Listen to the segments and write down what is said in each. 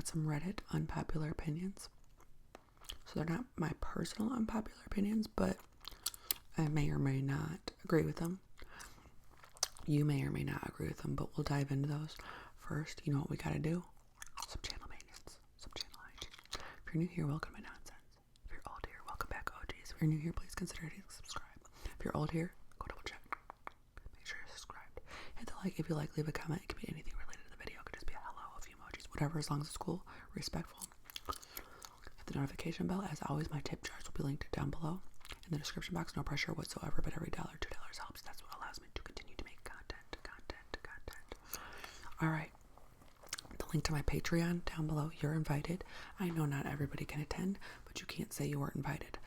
got some Reddit unpopular opinions. So they're not my personal unpopular opinions, but I may or may not agree with them. You may or may not agree with them, but we'll dive into those. First, you know what we gotta do? Some channel maintenance, some channel hygiene. If you're new here, welcome to my nonsense. If you're old here, welcome back, OGs. If you're new here, please consider hitting subscribe. If you're old here, go double check. Make sure you're subscribed. Hit the like if you like, leave a comment. It could be anything related to the video. It could just be a hello, a few emojis, whatever, as long as it's cool, respectful. Hit the notification bell. As always, my tip jars will be linked down below in the description box. No pressure whatsoever, but every $1, $2 helps. That's what allows me to continue to make content. All right. The link to my Patreon down below. You're invited. I know not everybody can attend, but you can't say you weren't invited.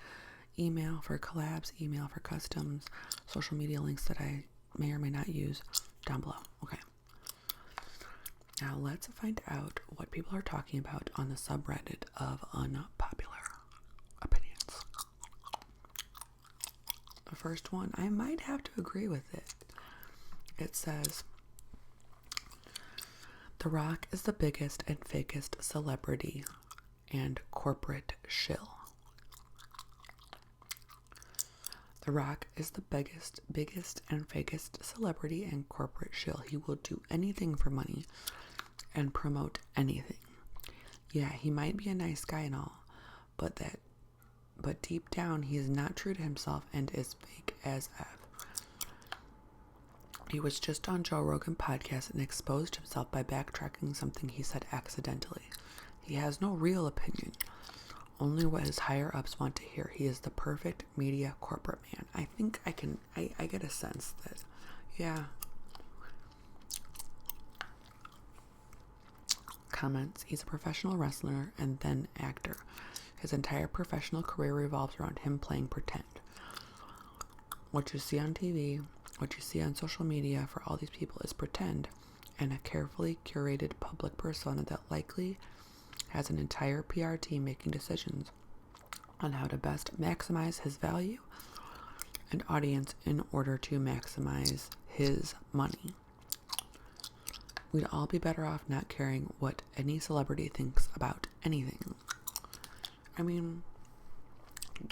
Email for collabs, email for customs, social media links that I may or may not use down below. Okay. Now let's find out what people are talking about on the subreddit of unpopular opinions. The first one, I might have to agree with it. It says, The Rock is the biggest and fakest celebrity and corporate shill. The Rock is the biggest and fakest celebrity and corporate shill. He will do anything for money and promote anything. Yeah, he might be a nice guy and all, but deep down he is not true to himself and is fake as F. He was just on Joe Rogan podcast and exposed himself by backtracking something he said accidentally. He has no real opinion, only what his higher ups want to hear. He is the perfect media corporate man. I think I get a sense that, yeah. Comments, he's a professional wrestler and then actor. His entire professional career revolves around him playing pretend. What you see on TV, what you see on social media for all these people is pretend and a carefully curated public persona that likely has an entire PR team making decisions on how to best maximize his value and audience in order to maximize his money. We'd all be better off not caring what any celebrity thinks about anything. I mean,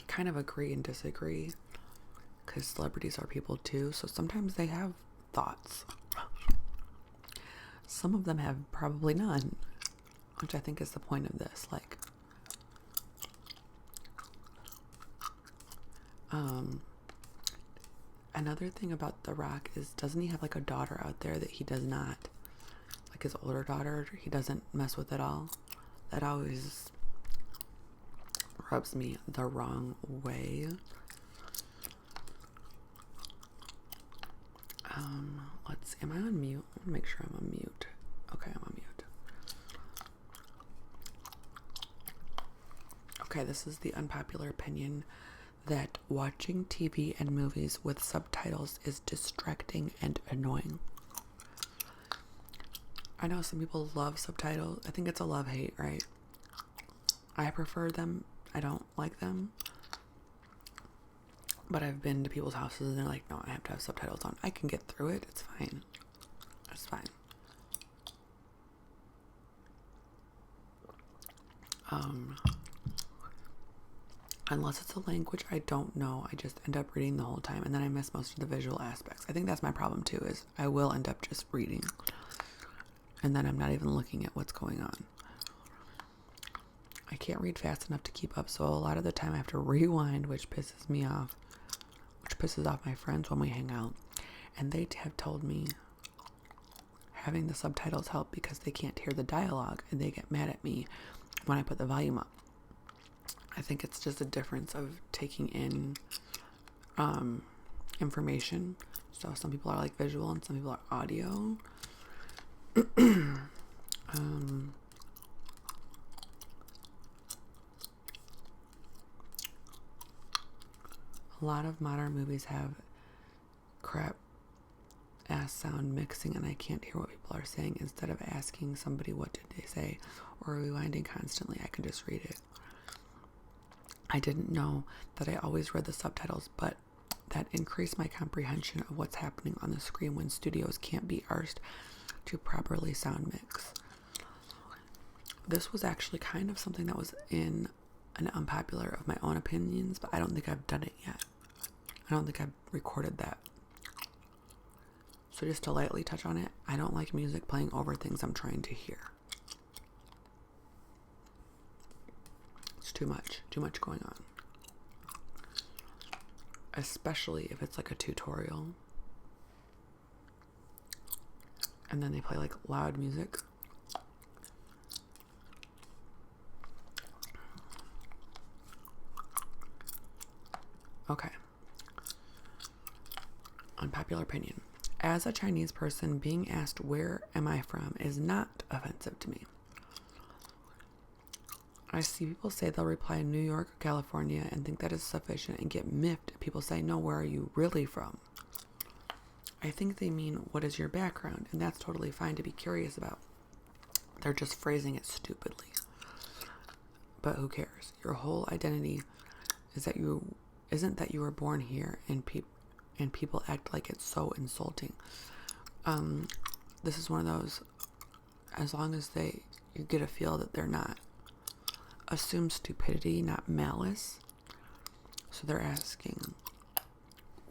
kind of agree and disagree, because celebrities are people too, so sometimes they have thoughts. Some of them have probably none, which I think is the point of this. Like, another thing about The Rock is, doesn't he have like a daughter out there that he does not, like his older daughter, he doesn't mess with at all? That always rubs me the wrong way. Let's see, am I on mute? I want to make sure I'm on mute. Okay, I'm on mute. Okay, this is the unpopular opinion that watching TV and movies with subtitles is distracting and annoying. I know some people love subtitles. I think it's a love-hate, right? I prefer them. I don't like them. But I've been to people's houses and they're like, no, I have to have subtitles on. I can get through it. It's fine. It's fine. Unless it's a language I don't know, I just end up reading the whole time and then I miss most of the visual aspects. I think that's my problem too, is I will end up just reading and then I'm not even looking at what's going on. I can't read fast enough to keep up, so a lot of the time I have to rewind, which pisses me off, which pisses off my friends when we hang out. And they have told me having the subtitles help because they can't hear the dialogue and they get mad at me when I put the volume up. I think it's just a difference of taking in information. So some people are like visual and some people are audio. A lot of modern movies have crap ass sound mixing and I can't hear what people are saying. Instead of asking somebody what did they say or rewinding constantly, I can just read it. I didn't know that I always read the subtitles, but that increased my comprehension of what's happening on the screen when studios can't be arsed to properly sound mix. This was actually kind of something that was in an unpopular of my own opinions, but I don't think I've done it yet. I don't think I've recorded that. So just to lightly touch on it, I don't like music playing over things I'm trying to hear. It's too much going on. Especially if it's like a tutorial. And then they play like loud music. Okay. Unpopular opinion. As a Chinese person, being asked where am I from is not offensive to me. I see people say they'll reply New York or California and think that is sufficient and get miffed if people say, no, where are you really from? I think they mean, what is your background? And that's totally fine to be curious about. They're just phrasing it stupidly. But who cares? Your whole identity isn't that you were born here and people act like it's so insulting. This is one of those, as long as you get a feel that they're not, assume stupidity, not malice. So they're asking,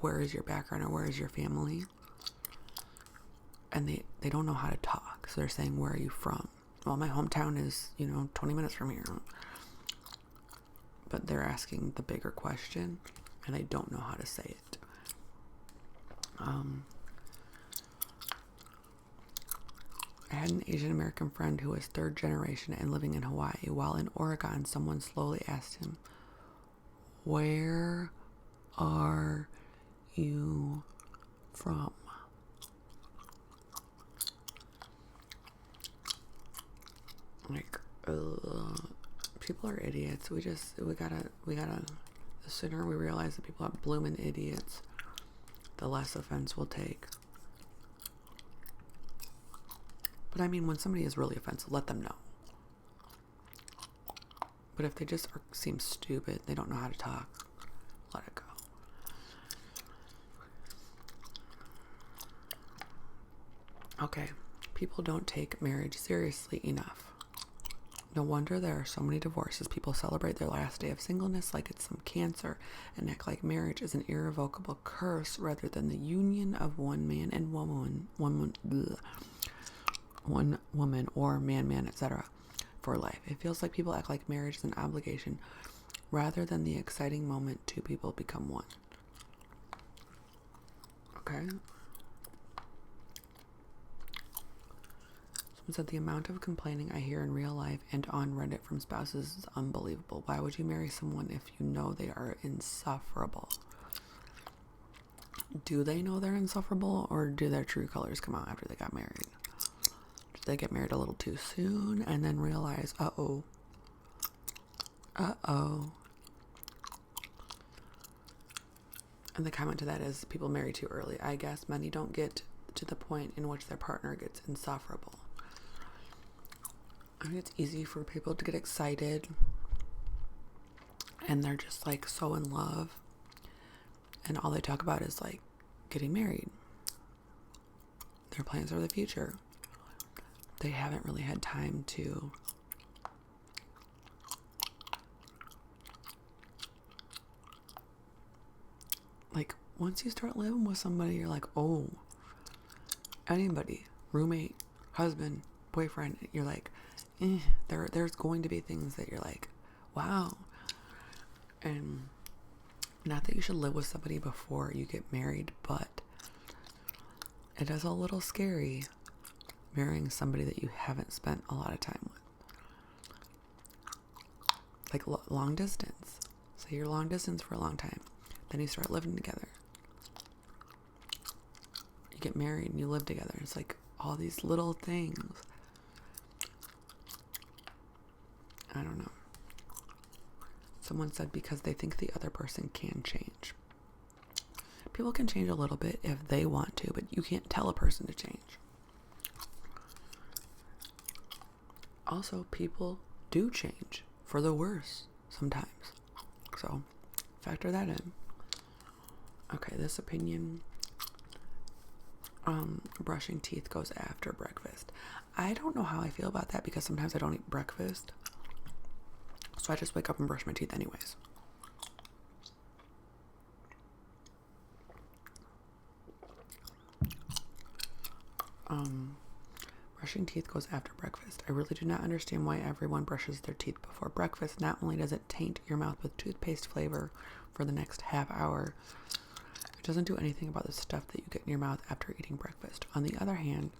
where is your background or where is your family? And they don't know how to talk. So they're saying, where are you from? Well, my hometown is, 20 minutes from here. But they're asking the bigger question and they don't know how to say it. I had an Asian American friend who was third generation and living in Hawaii. While in Oregon, someone slowly asked him, where are you from? Like, people are idiots. We gotta, the sooner we realize that people are blooming idiots, the less offense we'll take. But I mean, when somebody is really offensive, let them know. But if they just seem stupid, they don't know how to talk, let it go. Okay, people don't take marriage seriously enough. No wonder there are so many divorces. People celebrate their last day of singleness like it's some cancer and act like marriage is an irrevocable curse rather than the union of one man and one woman or man, etc. for life. It feels like people act like marriage is an obligation rather than the exciting moment two people become one. Okay. Someone said the amount of complaining I hear in real life and on Reddit from spouses is unbelievable. Why would you marry someone if you know they are insufferable? Do they know they're insufferable, or do their true colors come out after they got married? Did they get married a little too soon and then realize, uh-oh. And the comment to that is, people marry too early. I guess many don't get to the point in which their partner gets insufferable. I think it's easy for people to get excited and they're just like so in love and all they talk about is like getting married, their plans for the future. They haven't really had time to like, once you start living with somebody, you're like, oh, anybody, roommate, husband, boyfriend, you're like, there's going to be things that you're like, wow. And not that you should live with somebody before you get married, but it is a little scary marrying somebody that you haven't spent a lot of time with. Like long distance. Say you're long distance for a long time. Then you start living together. You get married and you live together. It's like all these little things. I don't know. Someone said because they think the other person can change. People can change a little bit if they want to, but you can't tell a person to change. Also, people do change for the worse sometimes. So, factor that in. Okay, this opinion brushing teeth goes after breakfast. I don't know how I feel about that because sometimes I don't eat breakfast. So I just wake up and brush my teeth anyways. Brushing teeth goes after breakfast. I really do not understand why everyone brushes their teeth before breakfast. Not only does it taint your mouth with toothpaste flavor for the next half hour, it doesn't do anything about the stuff that you get in your mouth after eating breakfast. On the other hand,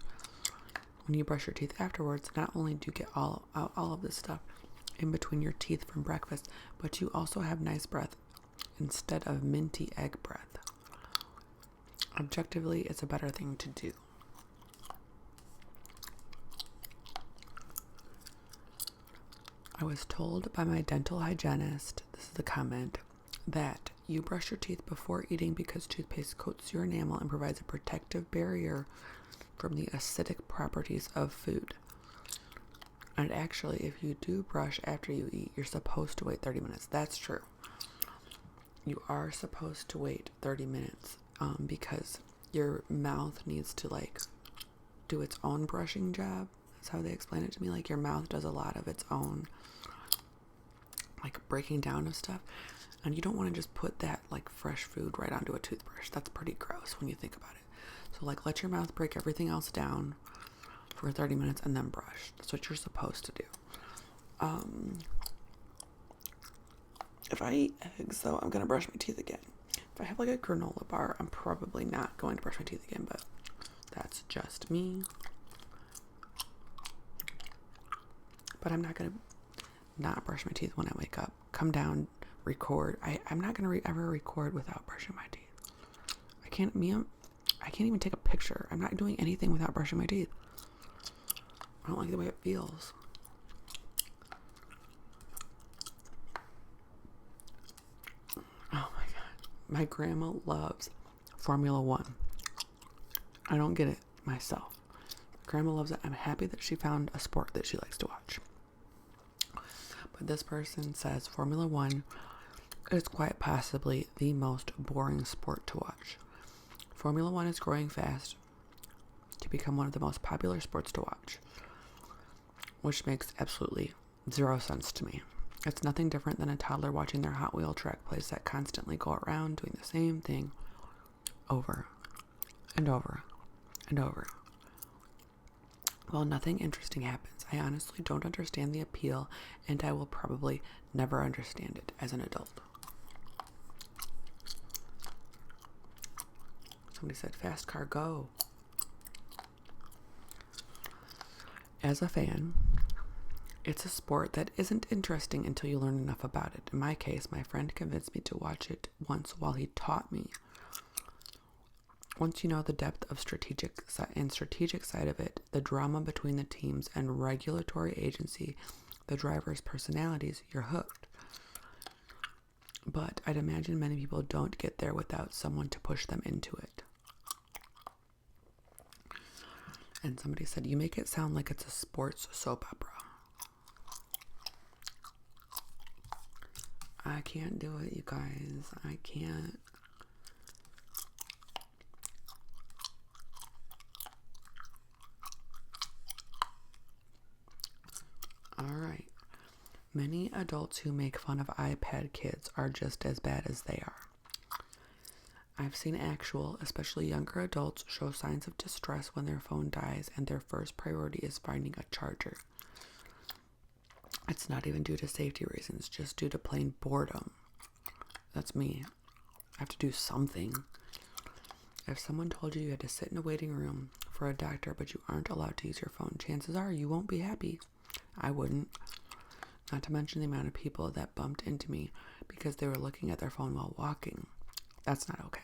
when you brush your teeth afterwards, not only do you get all of this stuff in between your teeth from breakfast, but you also have nice breath instead of minty egg breath. Objectively, it's a better thing to do. I was told by my dental hygienist, this is the comment, that you brush your teeth before eating because toothpaste coats your enamel and provides a protective barrier from the acidic properties of food. And actually, if you do brush after you eat, you're supposed to wait 30 minutes. That's true. You are supposed to wait 30 minutes because your mouth needs to do its own brushing job. That's how they explain it to me. Your mouth does a lot of its own breaking down of stuff. And you don't want to just put that fresh food right onto a toothbrush. That's pretty gross when you think about it. So let your mouth break everything else down for 30 minutes and then brush. That's what you're supposed to do. If I eat eggs, though, I'm going to brush my teeth again. If I have a granola bar, I'm probably not going to brush my teeth again, but that's just me. But I'm not going to not brush my teeth when I wake up. Come down, record. I'm not going to ever record without brushing my teeth. I can't even take a picture. I'm not doing anything without brushing my teeth. I don't like the way it feels. Oh my God. My grandma loves Formula One. I don't get it myself. Grandma loves it. I'm happy that she found a sport that she likes to watch. But this person says Formula One is quite possibly the most boring sport to watch. Formula One is growing fast to become one of the most popular sports to watch, which makes absolutely zero sense to me. It's nothing different than a toddler watching their Hot Wheel track plays that constantly go around doing the same thing over and over and over. Well, nothing interesting happens. I honestly don't understand the appeal, and I will probably never understand it as an adult. Somebody said, fast car, go. As a fan, it's a sport that isn't interesting until you learn enough about it. In my case, my friend convinced me to watch it once while he taught me. Once you know the depth of strategic side of it, the drama between the teams and regulatory agency, the drivers' personalities, you're hooked. But I'd imagine many people don't get there without someone to push them into it. And somebody said, you make it sound like it's a sports soap opera. I can't do it, you guys. I can't. Alright. Many adults who make fun of iPad kids are just as bad as they are. I've seen actual, especially younger adults, show signs of distress when their phone dies and their first priority is finding a charger. It's not even due to safety reasons, just due to plain boredom. That's me. I have to do something. If someone told you you had to sit in a waiting room for a doctor but you aren't allowed to use your phone, chances are you won't be happy. I wouldn't. Not to mention the amount of people that bumped into me because they were looking at their phone while walking. That's not okay.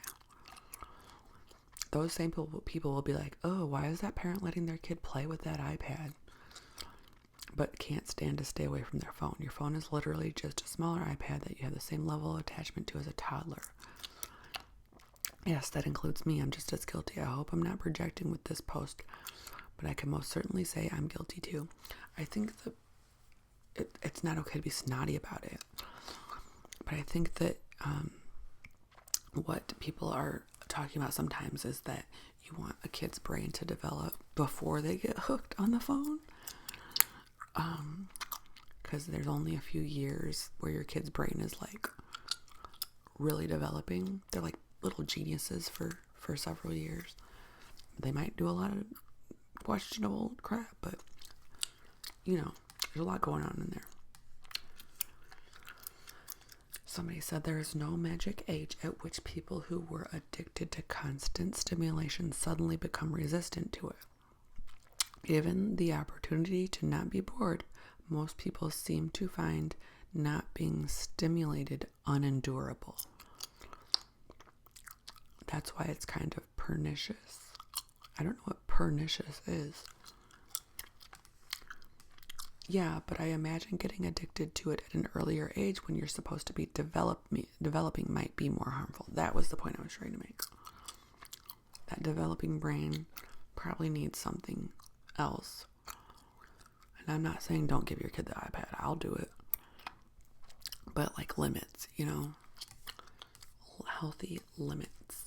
Those same people will be like, oh, why is that parent letting their kid play with that iPad? But can't stand to stay away from their phone. Your phone is literally just a smaller iPad that you have the same level of attachment to as a toddler. Yes, that includes me. I'm just as guilty. I hope I'm not projecting with this post, but I can most certainly say I'm guilty too. I think that it's not okay to be snotty about it, but I think that what people are talking about sometimes is that you want a kid's brain to develop before they get hooked on the phone. Because there's only a few years where your kid's brain is like really developing. They're like little geniuses for several years. They might do a lot of questionable crap, but you know, there's a lot going on in there. Somebody said there is no magic age at which people who were addicted to constant stimulation suddenly become resistant to it. Given the opportunity to not be bored, most people seem to find not being stimulated unendurable. That's why it's kind of pernicious. I don't know what pernicious is. Yeah, but I imagine getting addicted to it at an earlier age when you're supposed to be developing might be more harmful. That was the point I was trying to make. That developing brain probably needs something else. And I'm not saying don't give your kid the iPad. I'll do it. But like limits, you know? Healthy limits.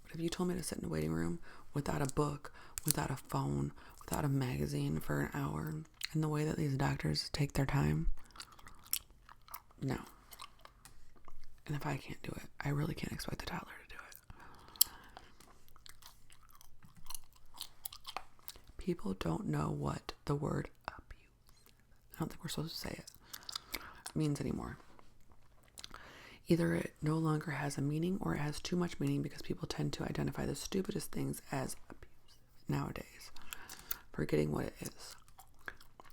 But if you told me to sit in a waiting room without a book, without a phone, without a magazine for an hour, and the way that these doctors take their time, no. And if I can't do it, I really can't expect the toddler to do it. People don't know what the word abuse, I don't think we're supposed to say it, means anymore. Either it no longer has a meaning or it has too much meaning because people tend to identify the stupidest things as abuse nowadays, forgetting what it is.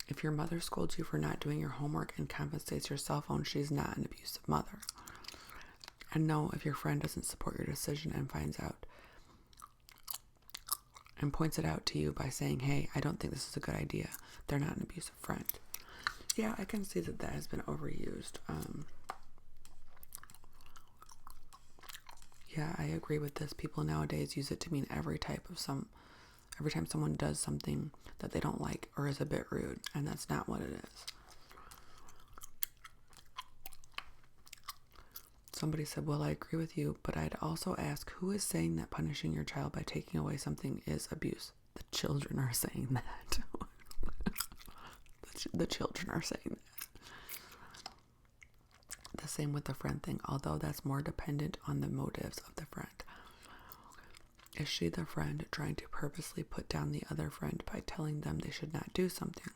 If your mother scolds you for not doing your homework and confiscates your cell phone, she's not an abusive mother. And no, if your friend doesn't support your decision and finds out and points it out to you by saying, hey, I don't think this is a good idea, they're not an abusive friend. Yeah, I can see that has been overused. Yeah, I agree with this. People nowadays use it to mean every time someone does something that they don't like or is a bit rude, and that's not what it is. Somebody said, well, I agree with you, but I'd also ask, who is saying that punishing your child by taking away something is abuse? The children are saying that. The children are saying that. The same with the friend thing, although that's more dependent on the motives of the friend. Is she, the friend, trying to purposely put down the other friend by telling them they should not do something?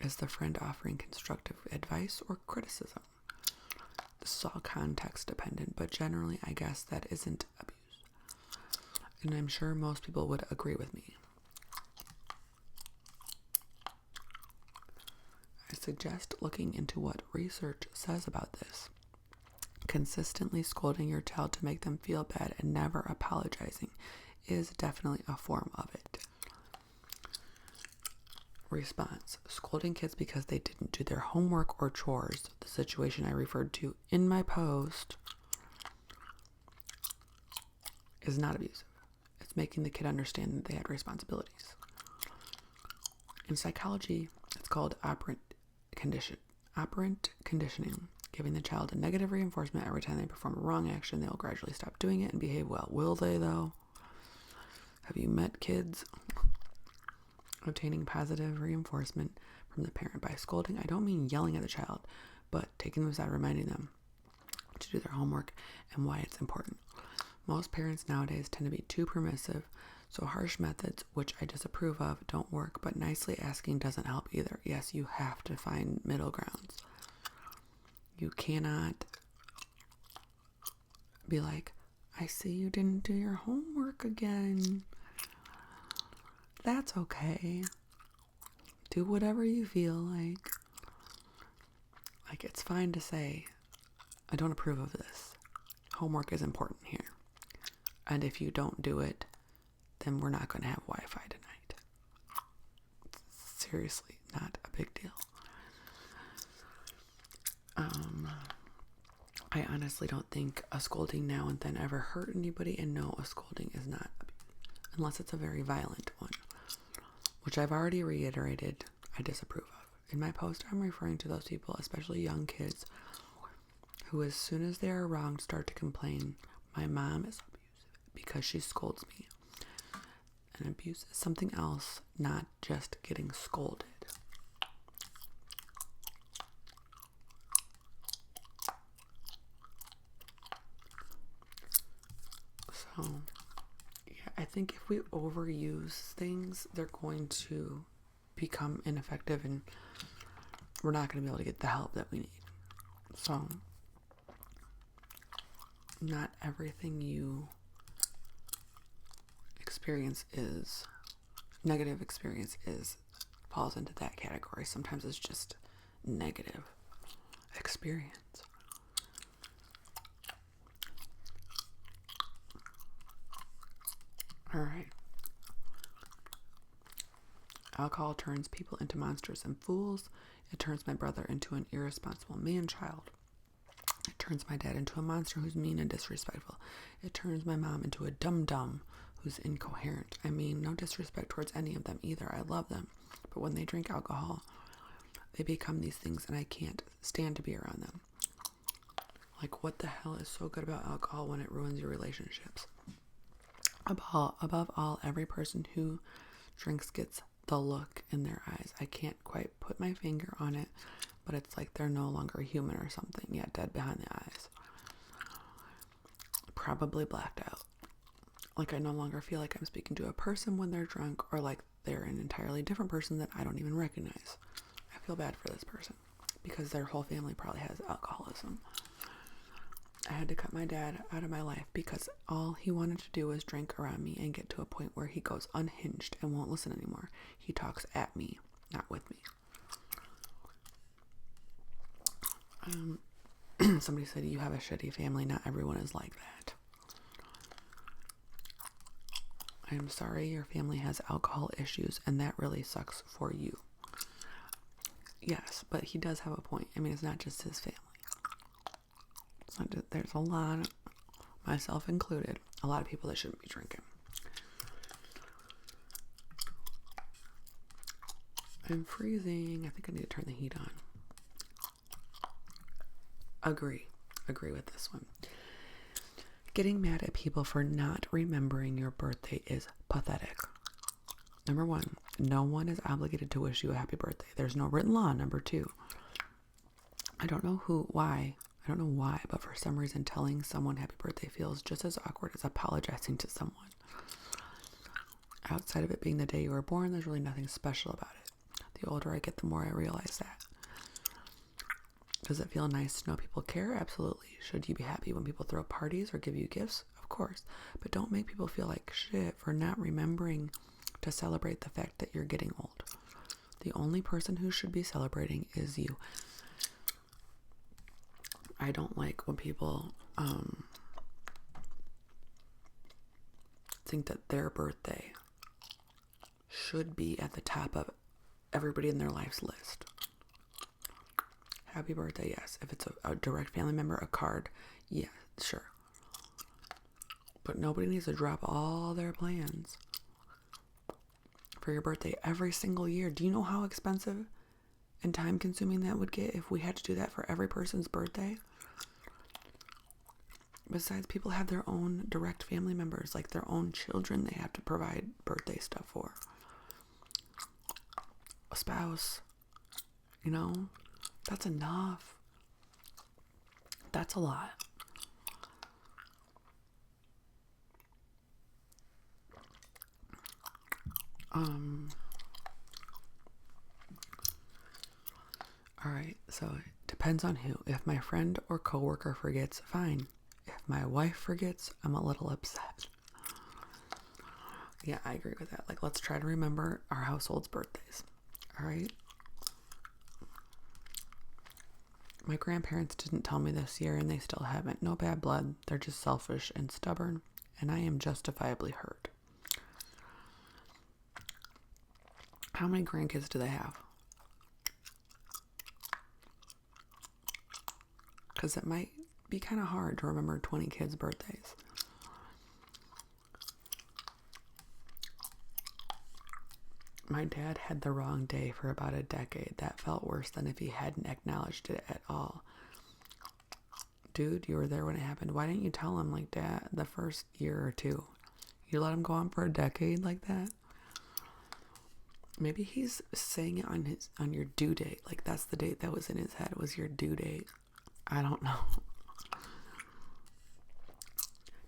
Is the friend offering constructive advice or criticism? This is all context dependent, but generally I guess that isn't abuse. And I'm sure most people would agree with me. I suggest looking into what research says about this. Consistently scolding your child to make them feel bad and never apologizing is definitely a form of it. Response: scolding kids because they didn't do their homework or chores, the situation I referred to in my post, is not abusive. It's making the kid understand that they had responsibilities. In psychology, it's called operant conditioning. Giving the child a negative reinforcement every time they perform a wrong action, they will gradually stop doing it and behave well. Will they, though? Have you met kids obtaining positive reinforcement from the parent by scolding? I don't mean yelling at the child, but taking them aside, reminding them to do their homework and why it's important. Most parents nowadays tend to be too permissive, so harsh methods, which I disapprove of, don't work, but nicely asking doesn't help either. Yes, you have to find middle grounds. You cannot be like, I see you didn't do your homework again. That's okay. Do whatever you feel like. Like, it's fine to say, I don't approve of this. Homework is important here. And if you don't do it, then we're not going to have Wi-Fi tonight. It's seriously not a big deal. I honestly don't think a scolding now and then ever hurt anybody, and no, a scolding is not abuse, unless it's a very violent one, which I've already reiterated I disapprove of. In my post, I'm referring to those people, especially young kids, who, as soon as they are wronged, start to complain, my mom is abusive, because she scolds me. And abuse is something else, not just getting scolded. So, yeah, I think if we overuse things, they're going to become ineffective and we're not going to be able to get the help that we need. So, not everything you negative experience falls into that category. Sometimes it's just negative experience. All right. Alcohol turns people into monsters and fools. It turns my brother into an irresponsible man-child. It turns my dad into a monster who's mean and disrespectful. It turns my mom into a dum-dum who's incoherent. I mean, no disrespect towards any of them either. I love them. But when they drink alcohol, they become these things and I can't stand to be around them. Like, what the hell is so good about alcohol when it ruins your relationships? Above all, every person who drinks gets the look in their eyes. I can't quite put my finger on it, but it's like they're no longer human or something. Yeah, dead behind the eyes. Probably blacked out. Like, I no longer feel like I'm speaking to a person when they're drunk, or like they're an entirely different person that I don't even recognize. I feel bad for this person because their whole family probably has alcoholism. I had to cut my dad out of my life because all he wanted to do was drink around me and get to a point where he goes unhinged and won't listen anymore. He talks at me, not with me. Somebody said, you have a shitty family. Not everyone is like that. I am sorry your family has alcohol issues and that really sucks for you. Yes, but he does have a point. I mean, it's not just his family. It's not just, there's a lot, myself included, a lot of people that shouldn't be drinking. I'm freezing. I think I need to turn the heat on. Agree with this one. Getting mad at people for not remembering your birthday is pathetic. Number one, no one is obligated to wish you a happy birthday. There's no written law. Number two, I don't know why, but for some reason telling someone happy birthday feels just as awkward as apologizing to someone. Outside of it being the day you were born, there's really nothing special about it. The older I get, the more I realize that. Does it feel nice to know people care? Absolutely. Should you be happy when people throw parties or give you gifts? Of course. But don't make people feel like shit for not remembering to celebrate the fact that you're getting old. The only person who should be celebrating is you. I don't like when people think that their birthday should be at the top of everybody in their life's list. Happy birthday, yes. If it's a direct family member, a card, yeah, sure. But nobody needs to drop all their plans for your birthday every single year. Do you know how expensive and time consuming that would get if we had to do that for every person's birthday? Besides, people have their own direct family members, like their own children they have to provide birthday stuff for. A spouse, you know, that's enough. That's a lot. All right, so it depends on who. If my friend or coworker forgets, fine. If my wife forgets, I'm a little upset. Yeah, I agree with that. Like, let's try to remember our household's birthdays. All right? My grandparents didn't tell me this year, and they still haven't. No bad blood. They're just selfish and stubborn, and I am justifiably hurt. How many grandkids do they have? Because it might be kind of hard to remember 20 kids' birthdays. My dad had the wrong day for about a decade. That felt worse than if he hadn't acknowledged it at all. dude, you were there when it happened. Why didn't you tell him like that the first year or two? You let him go on for a decade like that? Maybe he's saying it on your due date. Like that's the date that was in his head, was your due date. I don't know.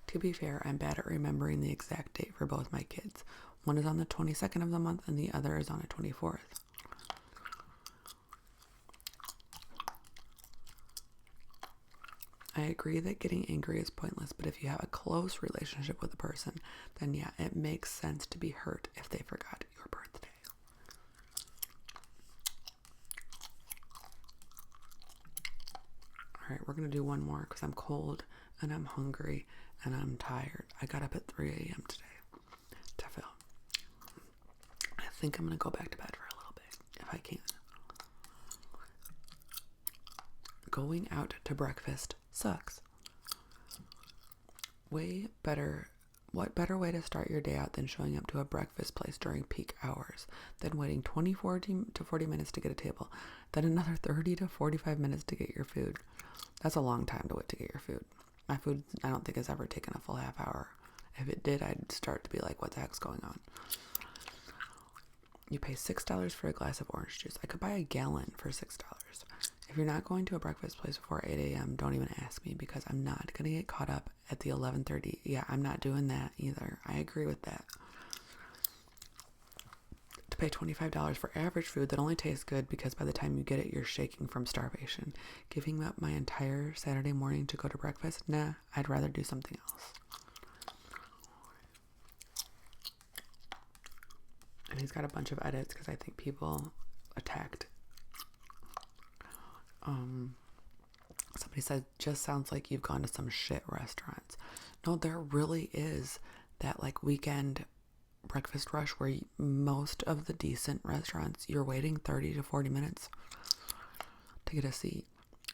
To be fair, I'm bad at remembering the exact date for both my kids. One is on the 22nd of the month and the other is on the 24th. I agree that getting angry is pointless, but if you have a close relationship with a person, then yeah, it makes sense to be hurt if they forgot your birthday. Alright, we're going to do one more because I'm cold and I'm hungry and I'm tired. I got up at 3 a.m. today to film. I think I'm going to go back to bed for a little bit if I can. Going out to breakfast sucks. What better way to start your day out than showing up to a breakfast place during peak hours, then waiting 24 to 40 minutes to get a table, then another 30 to 45 minutes to get your food. That's a long time to wait to get your food. My food, I don't think, has ever taken a full half hour. If it did, I'd start to be like, what the heck's going on? You pay $6 for a glass of orange juice. I could buy a gallon for $6. If you're not going to a breakfast place before 8 a.m., don't even ask me because I'm not going to get caught up at the 11:30. Yeah, I'm not doing that either. I agree with that. To pay $25 for average food that only tastes good because by the time you get it, you're shaking from starvation. Giving up my entire Saturday morning to go to breakfast? Nah, I'd rather do something else. And he's got a bunch of edits because I think people attacked. Somebody said, just sounds like you've gone to some shit restaurants. No, there really is that like weekend breakfast rush where most of the decent restaurants, you're waiting 30 to 40 minutes to get a seat.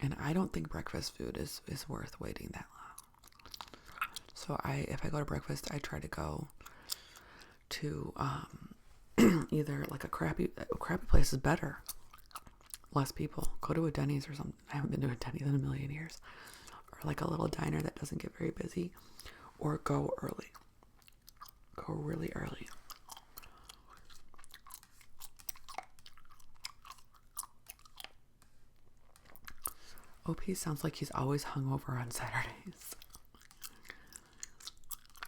And I don't think breakfast food is worth waiting that long. So if I go to breakfast, I try to go to either like a crappy place is better. Less people. Go to a Denny's or something. I haven't been to a Denny's in a million years. Or like a little diner that doesn't get very busy. Or go early. Go really early. OP sounds like he's always hungover on Saturdays.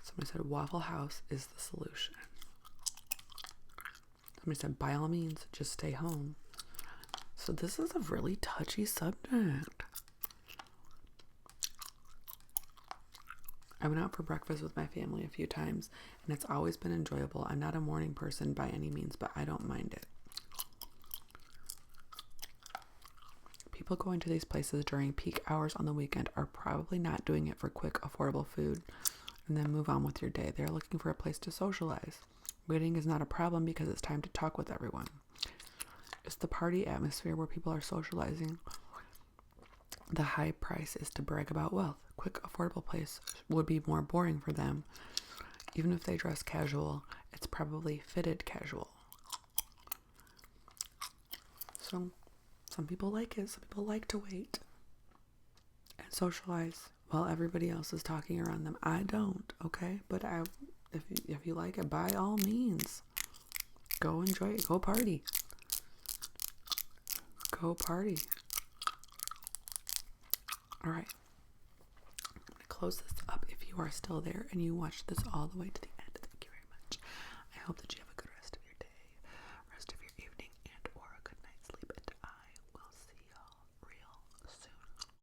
Somebody said Waffle House is the solution. Somebody said by all means, just stay home. So this is a really touchy subject. I went out for breakfast with my family a few times, and it's always been enjoyable. I'm not a morning person by any means, but I don't mind it. People going to these places during peak hours on the weekend are probably not doing it for quick, affordable food and then move on with your day. They're looking for a place to socialize. Waiting is not a problem because it's time to talk with everyone. It's the party atmosphere where people are socializing. The high price is to brag about wealth. Quick, affordable place would be more boring for them. Even if they dress casual, it's probably fitted casual. So, some people like it. Some people like to wait and socialize while everybody else is talking around them. I don't, okay? But if you like it, by all means, go enjoy it. Go party. Go party. All right. I'm going to close this up. If you are still there and you watched this all the way to the end, thank you very much. I hope that you have